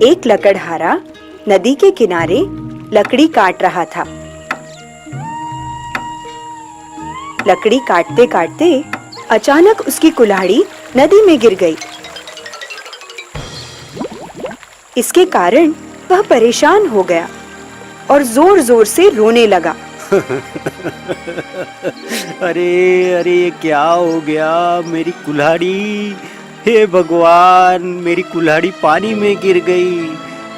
एक लकड़हारा नदी के किनारे लकड़ी काट रहा था। लकड़ी काटते काटते अचानक उसकी कुल्हाड़ी नदी में गिर गई। इसके कारण वह परेशान हो गया और जोर जोर से रोने लगा। अरे अरे, ये क्या हो गया? मेरी कुल्हाड़ी, हे भगवान, मेरी कुल्हाड़ी पानी में गिर गई।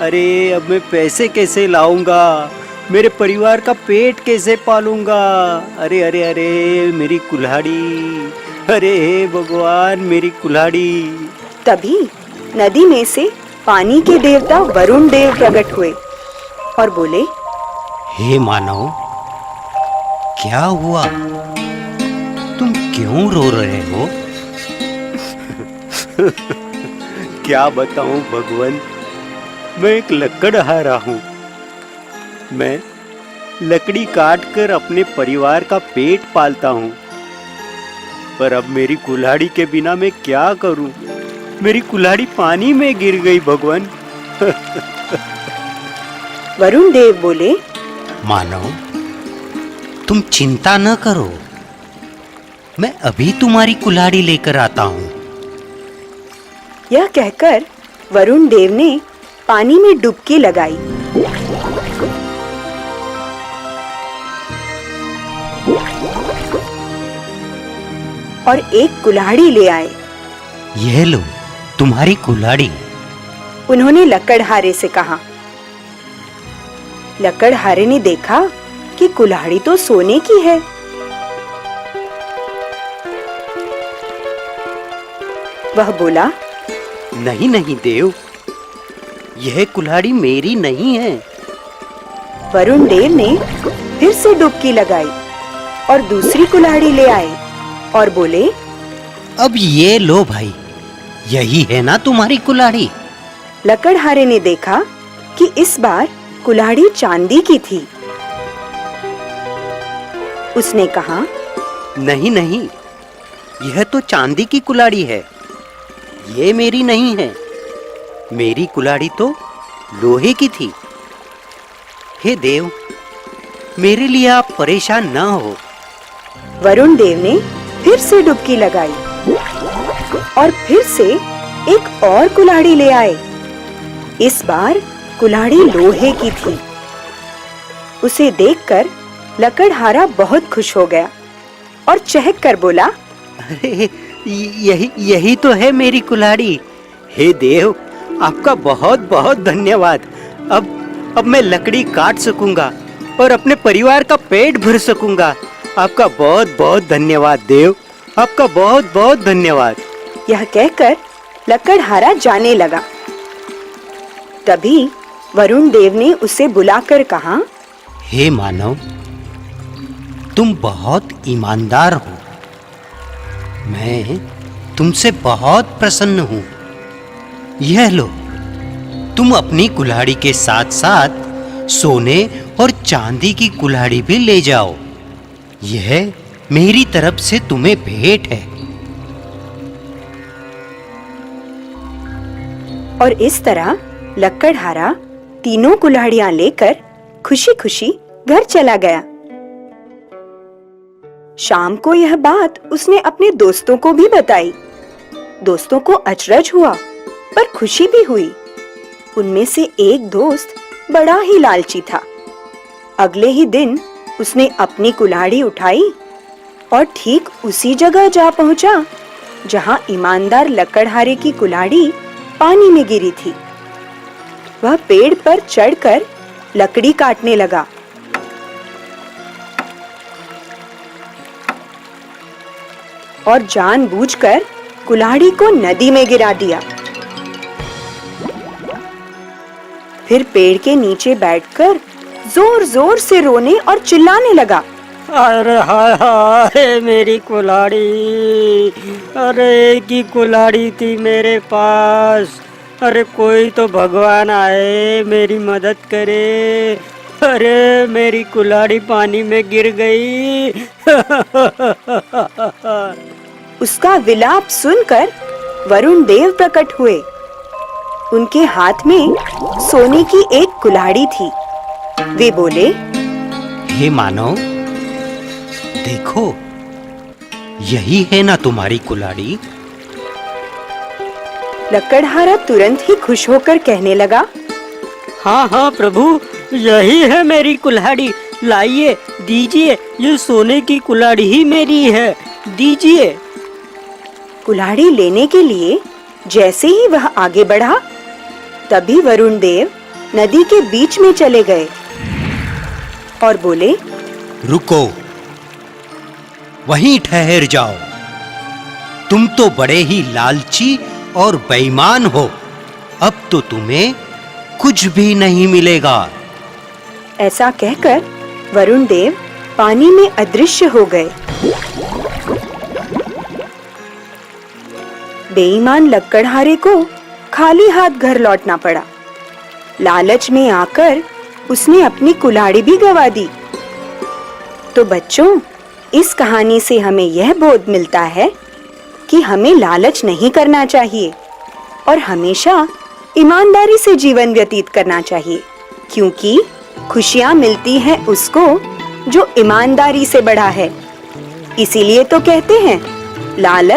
अरे अब मैं पैसे कैसे लाऊंगा? मेरे परिवार का पेट कैसे पालूंगा? अरे अरे अरे, मेरी कुल्हाड़ी, अरे हे भगवान, मेरी कुल्हाड़ी। तभी नदी में से पानी के देवता वरुण देव प्रकट हुए और बोले, हे मानव, क्या हुआ? तुम क्यों रो रहे हो? क्या बताऊं भगवान, मैं एक लकड़हारा हूँ। मैं लकड़ी काटकर अपने परिवार का पेट पालता हूँ, पर अब मेरी कुल्हाड़ी के बिना मैं क्या करूं? मेरी कुल्हाड़ी पानी में गिर गई भगवान। वरुण देव बोले, मानव, तुम चिंता न करो, मैं अभी तुम्हारी कुल्हाड़ी लेकर आता हूँ। यह कहकर वरुण देव ने पानी में डुबकी लगाई। और एक कुल्हाड़ी ले आए। यह लो तुम्हारी कुल्हाड़ी। उन्होंने लकड़हारे से कहा। लकड़हारे ने देखा कि कुल्हाड़ी तो सोने की है। वह बोला, नहीं नहीं देव, यह कुल्हाड़ी मेरी नहीं है। वरुण देव ने फिर से डुबकी लगाई और दूसरी कुल्हाड़ी ले आए और बोले, अब ये लो भाई, यही है ना तुम्हारी कुल्हाड़ी? लकड़हारे ने देखा कि इस बार कुल्हाड़ी चांदी की थी। उसने कहा, नहीं नहीं, यह तो चांदी की कुल्हाड़ी है, ये मेरी नहीं है। मेरी कुल्हाड़ी तो लोहे की थी। हे देव, मेरे लिए आप परेशान ना हो। वरुण देव ने फिर से डुबकी लगाई और फिर से एक और कुल्हाड़ी ले आए। इस बार कुल्हाड़ी लोहे की थी। उसे देखकर लकड़हारा बहुत खुश हो गया और चहक कर बोला, अरे यही तो है मेरी कुल्हाड़ी। हे देव, आपका बहुत बहुत धन्यवाद। अब मैं लकड़ी काट सकूंगा और अपने परिवार का पेट भर सकूंगा। आपका बहुत बहुत धन्यवाद देव, आपका बहुत बहुत धन्यवाद। यह कहकर लकड़हारा जाने लगा। तभी वरुण देव ने उसे बुलाकर कहा, हे मानव, तुम बहुत ईमानदार हो। मैं तुमसे बहुत प्रसन्न हूँ। यह लो, तुम अपनी कुल्हाड़ी के साथ साथ सोने और चांदी की कुल्हाड़ी भी ले जाओ। यह मेरी तरफ से तुम्हें भेंट है। और इस तरह लकड़हारा तीनों कुल्हाड़ियां लेकर खुशी खुशी घर चला गया। शाम को यह बात उसने अपने दोस्तों को भी बताई। दोस्तों को अचरज हुआ पर खुशी भी हुई। उनमें से एक दोस्त बड़ा ही लालची था। अगले ही दिन उसने अपनी कुल्हाड़ी उठाई और ठीक उसी जगह जा पहुंचा जहां ईमानदार लकड़हारे की कुल्हाड़ी पानी में गिरी थी। वह पेड़ पर चढ़कर लकड़ी काटने लगा। और जानबूझकर कुल्हाड़ी को नदी में गिरा दिया। फिर पेड़ के नीचे बैठकर जोर जोर से रोने और चिल्लाने लगा। अरे हाय हाय, मेरी कुल्हाड़ी, अरे की कुल्हाड़ी थी मेरे पास। अरे कोई तो भगवान आए, मेरी मदद करे। अरे मेरी कुल्हाड़ी पानी में गिर गई। उसका विलाप सुनकर वरुण देव प्रकट हुए उनके हाथ में सोने की एक कुल्हाड़ी थी। वे बोले, हे मानव, देखो, यही है ना तुम्हारी कुल्हाड़ी? लकड़हारा तुरंत ही खुश होकर कहने लगा, हाँ हाँ प्रभु, यही है मेरी कुल्हाड़ी। लाइए, दीजिए, ये सोने की कुल्हाड़ी ही मेरी है, दीजिए। कुल्हाड़ी लेने के लिए जैसे ही वह आगे बढ़ा, तभी वरुण देव नदी के बीच में चले गए और बोले, रुको, वहीं ठहर जाओ। तुम तो बड़े ही लालची और बेईमान हो। अब तो तुम्हें कुछ भी नहीं मिलेगा। ऐसा कहकर वरुण देव पानी में अदृश्य हो गए। बेईमान लकड़हारे को खाली हाथ घर लौटना पड़ा। लालच में आकर उसने अपनी कुल्हाड़ी भी गंवा दी। तो बच्चों, इस कहानी से हमें यह बोध मिलता है कि हमें लालच नहीं करना चाहिए और हमेशा ईमानदारी से जीवन व्यतीत करना चाहिए, क्योंकि खुशियां मिलती हैं उसको जो ईमानदारी से बढ़ा है। इसीलिए तो कहते हैं, लालच